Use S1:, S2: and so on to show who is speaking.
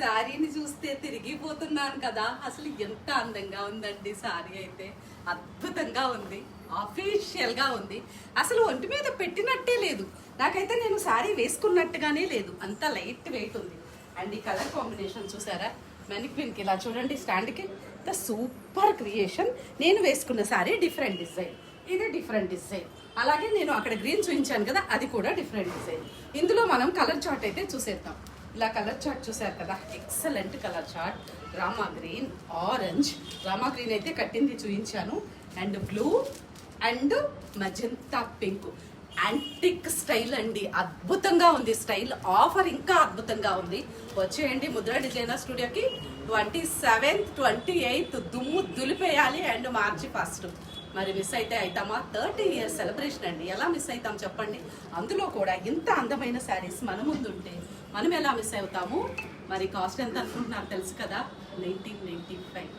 S1: శారీని చూస్తే తిరిగిపోతున్నాను కదా. అసలు ఎంత అందంగా ఉందండి శారీ అయితే, అద్భుతంగా ఉంది, ఆఫీషియల్ గా ఉంది. అసలు ఒంటి మీద పెట్టినట్టే లేదు నాకైతే, నేను శారీ వేసుకున్నట్టుగానే లేదు, అంత లైట్ వెయిట్ ఉంది. అండ్ ఈ కలర్ కాంబినేషన్ చూసారా, మెనిక్విన్కి ఇలా చూడండి, స్టాండ్కి ద సూపర్ క్రియేషన్. నేను వేసుకున్న శారీ డిఫరెంట్ డిజైన్, ఇది డిఫరెంట్ డిజైన్. అలాగే నేను అక్కడ గ్రీన్ చూపించాను కదా, అది కూడా డిఫరెంట్ డిజైన్. ఇందులో మనం కలర్ చార్ట్ అయితే చూసేద్దాం. ఇలా కలర్ చార్ట్ చూసారు కదా, excellent colour chart. Rama green, orange, Rama green అయితే కట్టింది చూపించాను, and blue and magenta pink. Antique style అండి, అద్భుతంగా ఉంది స్టైల్. ఆఫర్ ఇంకా అద్భుతంగా ఉంది. వచ్చేయండి ముద్రా డిజైనర్ స్టూడియోకి. 27th 28th దుమ్ము దులిపేయాలి, అండ్ March 1st. మరి మిస్ అయితే అవుతామా? 30 years సెలబ్రేషన్ అండి, ఎలా మిస్ అవుతాం చెప్పండి? అందులో కూడా ఇంత అందమైన శారీస్ మన ముందు ఉంటే మనం ఎలా మిస్ అవుతాము? మరి కాస్ట్ ఎంత అనుకుంటున్నారు తెలుసు కదా, 1995.